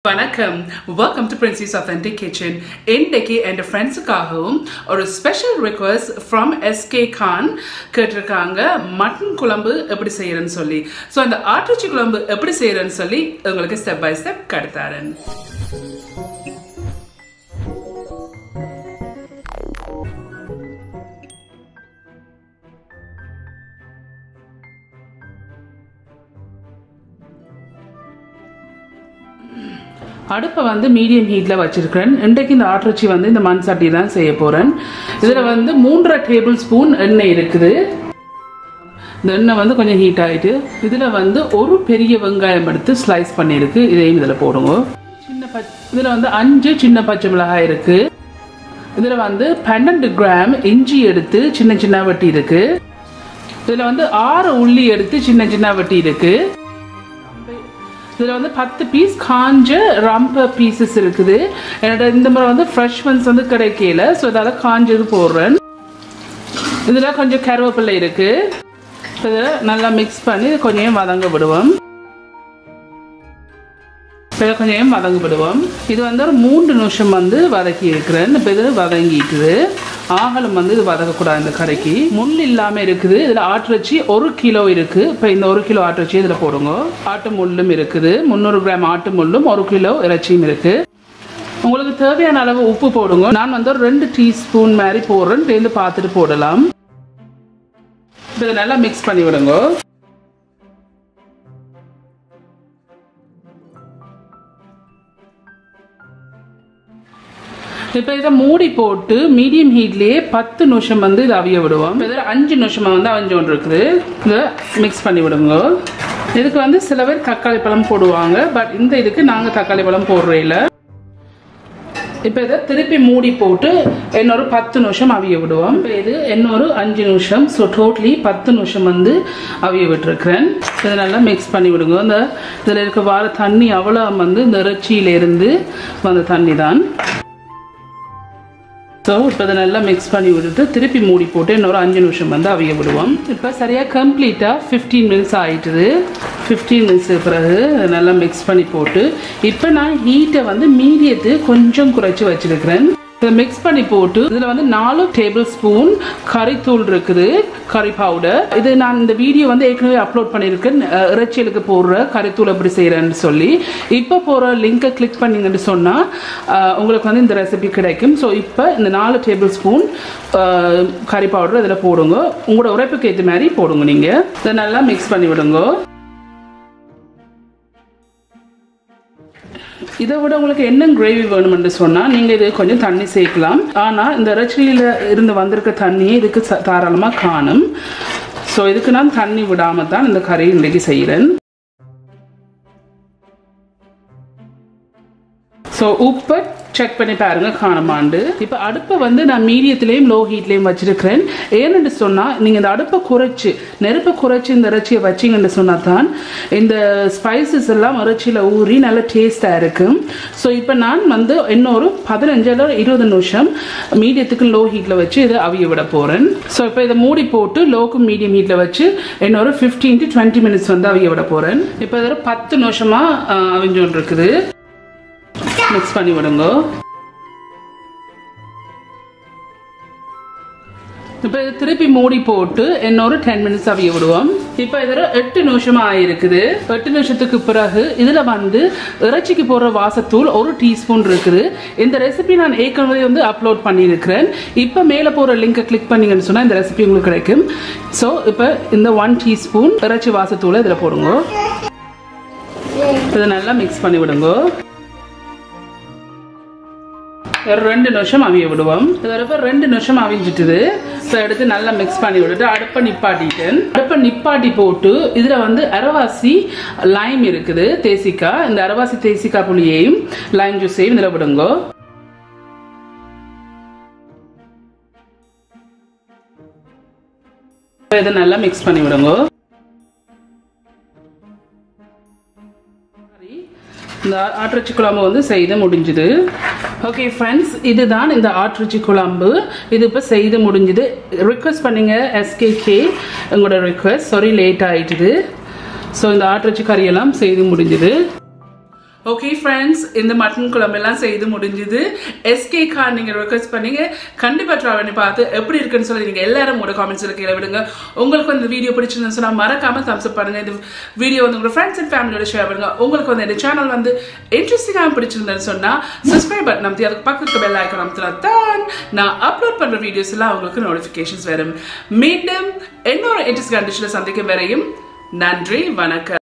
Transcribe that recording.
Vanakkam, welcome to Princy's Authentic Kitchen. Indeki and friends kahum or a special request from SK Khan கேட்டிருக்காங்க mutton குழம்பு எப்படி செய்யறன்னு சொல்லி. So அந்த ஆட்டுச்சி குழம்பு எப்படி செய்யறன்னு சொல்லி உங்களுக்கு ஸ்டெப் பை ஸ்டெப் காட்டுறேன். அடுப்பை வந்து மீடியம் ஹீட்ல வச்சிருக்கேன். இன்றைக்கு இந்த ஆட்டுச்சி வந்து இந்த மண் சட்டி தான் செய்ய போறேன். இதுல வந்து 3.5 டேபிள் ஸ்பூன் எண்ணெய் இருக்குது. இந்த எண்ணெய் வந்து கொஞ்சம் ஹீட் ஆயிட்டு இதுல வந்து ஒரு பெரிய வெங்காயம் எடுத்து ஸ்லைஸ் பண்ணிருக்கு. இதையும் இதுல போடுங்க. இதுல வந்து 5 சின்ன பச்சை மிளகாய் இருக்கு. இதுல வந்து 12 கிராம் இஞ்சி எடுத்து சின்ன சின்ன வெட்டி இருக்கு. இதுல வந்து 6 உள்ளி எடுத்து சின்ன சின்ன வெட்டி இருக்கு. இதுல வந்து 10 பீஸ் காஞ்ச ரம்ப பீசஸ் இருக்குது. என்னோட இந்த மாதிரி வந்து ஃப்ரெஷ் ஒன்ஸ் வந்து கிடைக்கல, ஸோ அதால காஞ்சது போடுறேன். இதுல கொஞ்சம் கருவேப்பிலை இருக்கு. இதை நல்லா மிக்ஸ் பண்ணி கொஞ்சம் வதங்க விடுவோம். கொஞ்சம் வதங்க விடுவோம். இது வந்து ஒரு 3 நிமிஷம் வந்து வதக்கி இருக்கிறேன். இப்போ இது வதங்கிட்டுது. ஆகலம் வந்து இது வதக்கக்கூடாது. இந்த கறிக்கு முள் இல்லாமல் இருக்குது. இதில் ஆட்டுச்சி 1 கிலோ இருக்கு. இப்போ இந்த 1 கிலோ ஆட்டுச்சி இதில் போடுங்க. ஆட்டு முள்ளும் இருக்குது. 300 கிராம் ஆட்டு முள்ளும் 1 கிலோ இறைச்சியும் இருக்கு. உங்களுக்கு தேவையான அளவு உப்பு போடுங்க. நான் வந்து ஒரு 2 டீஸ்பூன் மாதிரி போடுறேன். தேர்ந்து பார்த்துட்டு போடலாம். இப்போ இதை நல்லா மிக்ஸ் பண்ணி விடுங்க. இப்போ இதை மூடி போட்டு மீடியம் ஹீட்லேயே 10 நிமிஷம் வந்து இதை அவிய விடுவோம். இதில் 5 நிமிஷமா வந்து அவிஞ்சோன்று இருக்குது. இதை மிக்ஸ் பண்ணி விடுங்க. இதுக்கு வந்து சில பேர் தக்காளி பழம் போடுவாங்க, பட் இந்த இதுக்கு நாங்கள் தக்காளி பழம் போடுறே இல்லை. இப்போ இதை திருப்பி மூடி போட்டு இன்னொரு 10 நிமிஷம் அவிய விடுவோம். இப்போ இது இன்னொரு 5 நிமிஷம், ஸோ டோட்டலி 10 நிமிஷம் வந்து அவிய விட்டுருக்கிறேன். இதை நல்லா மிக்ஸ் பண்ணி விடுங்க. இந்த இதில் இருக்க வர தண்ணி அவ்வளோ வந்து இந்த இறைச்சியிலேருந்து வந்த தண்ணி தான். ஸோ இப்போ இதை நல்லா மிக்ஸ் பண்ணி விட்டுட்டு திருப்பி மூடி போட்டு இன்னொரு 5 நிமிஷம் வந்து அவிய விடுவோம். இப்போ சரியாக கம்ப்ளீட்டாக 15 மினிட்ஸ் ஆகிட்டுது. 15 மினிட்ஸுக்கு பிறகு நல்லா மிக்ஸ் பண்ணி போட்டு இப்போ நான் ஹீட்டை வந்து மீடியத்து கொஞ்சம் குறைச்சி வச்சிருக்கிறேன். இதை மிக்ஸ் பண்ணி போட்டு இதில் வந்து 4 டேபிள் ஸ்பூன் கறித்தூள் இருக்குது, கறி பவுடர். இது நான் இந்த வீடியோ வந்து ஏற்கனவே அப்லோட் பண்ணியிருக்கேன், இறைச்சியலுக்கு போடுற கறித்தூள் எப்படி செய்கிறேன்னு சொல்லி. இப்போ போகிற லிங்கை கிளிக் பண்ணிங்கன்னு சொன்னால் உங்களுக்கு வந்து இந்த ரெசிபி கிடைக்கும். ஸோ இப்போ இந்த 4 டேபிள் ஸ்பூன் கறி பவுடர் இதில் போடுங்க. உங்களோட உரைப்புக்கு ஏற்ற மாதிரி போடுங்க. நீங்கள் இதை நல்லா மிக்ஸ் பண்ணி விடுங்க. இதை விட உங்களுக்கு என்ன கிரேவி வேணும்னு சொன்னால் நீங்கள் இது கொஞ்சம் தண்ணி சேர்க்கலாம். ஆனால் இந்த இறைச்சியில் இருந்து வந்திருக்க தண்ணியை இதுக்கு தாராளமாக காணும். ஸோ இதுக்கு நான் தண்ணி விடாமல் தான் இந்த கறி இன்றைக்கு செய்கிறேன். ஸோ உப்பை செக் பண்ணி பாருங்க காணமாண்டு. இப்போ அடுப்பை வந்து நான் மீடியத்திலையும் லோ ஹீட்லேயும் வச்சிருக்கிறேன். ஏன்னு சொன்னால் நீங்கள் இந்த அடுப்பை குறைச்சி நெருப்பை குறைச்சி இந்த இறைச்சியை வச்சிங்கன்னு சொன்னால் தான் இந்த ஸ்பைசஸ் எல்லாம் இறைச்சியில் ஊறி நல்ல டேஸ்டாக இருக்கும். ஸோ இப்போ நான் வந்து இன்னொரு 15-20 நிமிஷம் மீடியத்துக்கு லோ ஹீட்டில் வச்சு இதை அவிய விட போகிறேன். ஸோ இப்போ இதை மூடி போட்டு லோக்கு மீடியம் ஹீட்டில் வச்சு இன்னொரு 15 to 20 மினிட்ஸ் வந்து அவிய விட போகிறேன். இப்போ இதில் 10 நிமிஷமாக அவிஞ்சோன்னு இருக்குது. மிக்ஸ் பண்ணி விடுங்க. இப்போ இது திருப்பி மூடி போட்டு இன்னொரு 10 மினிட்ஸ் அவிய விடுவோம். இப்போ இதில் 8 நிமிஷமா ஆயிருக்குது. 8 நிமிஷத்துக்கு பிறகு இதில் வந்து இறைச்சிக்கு போடுற வாசத்தூள் 1 டீஸ்பூன் இருக்குது. இந்த ரெசிபி நான் ஏற்கனவே வந்து அப்லோட் பண்ணியிருக்கிறேன். இப்போ மேலே போகிற லிங்கை கிளிக் பண்ணீங்கன்னு சொன்னால் இந்த ரெசிபி உங்களுக்கு கிடைக்கும். ஸோ இப்போ இந்த 1 டீஸ்பூன் இறைச்சி வாசத்தூளை இதில் போடுங்க. இதை நல்லா மிக்ஸ் பண்ணி விடுங்க. 2 நிமிஷம் அவிய விடுவோம். இதோட 2 நிமிஷம் அவிஞ்சிட்டுது. ஸோ எடுத்து நல்லா மிக்ஸ் பண்ணி விட்டுட்டு அடுப்பை நிப்பாட்டிட்டேன். அடுப்பை நிப்பாட்டி போட்டு இதில் வந்து அரவாசி லைம் இருக்குது, தேசிக்காய். இந்த அரவாசி தேசிக்காய் புளியையும் லைம் ஜூஸையும் இதில் விடுங்க. இதை நல்லா மிக்ஸ் பண்ணி விடுங்க. இந்த ஆட்டுச்சி குழம்பு வந்து செய்து முடிஞ்சுது. ஓகே ஃப்ரெண்ட்ஸ், இதுதான் இந்த ஆட்டுச்சி குழம்பு. இது இப்போ செய்து முடிஞ்சுது. ரிக்வெஸ்ட் பண்ணுங்க SKK, உங்களோட ரிக்வெஸ்ட். சாரி லேட் ஆயிட்டுது. ஸோ இந்த ஆட்டுச்சி கறியெல்லாம் செய்து முடிஞ்சுது. ஓகே ஃப்ரெண்ட்ஸ், இந்த மட்டன் குழம்பு எல்லாம் செய்து முடிஞ்சுது. எஸ்கே கார் நீங்கள் ரெக்வெஸ்ட் பண்ணீங்க. கண்டிப்பாக ட்ரை பண்ணி பார்த்து எப்படி இருக்குன்னு சொல்லி நீங்கள் எல்லாரும் உங்களோட காமெண்ட்ஸில் கீழே விடுங்க. உங்களுக்கு வந்து இந்த வீடியோ பிடிச்சிருந்துன்னு சொன்னால் மறக்காமல் தம்ஸ் அப் பண்ணுங்கள். இந்த வீடியோ வந்து உங்களோட ஃப்ரெண்ட்ஸ் அண்ட் ஃபேமிலியோட ஷேர் பண்ணுங்கள். உங்களுக்கு வந்து இந்த சேனல் வந்து இன்ட்ரெஸ்டிங்காக பிடிச்சிருந்தேன்னு சொன்னால் சப்ஸ்கிரைப் பட்டன் அமைத்தி அதுக்கு பக்கத்துக்கு பெல் ஐக்கான் அமைத்தினா தான் நான் அப்லோட் பண்ணுற வீடியோஸ் எல்லாம் உங்களுக்கு நோட்டிஃபிகேஷன்ஸ் வரும். மீண்டும் இன்னொரு இன்ட்ரெஸ்டிங் கண்டிஷனில் சந்திக்கும் வரையும் நன்றி, வணக்கம்.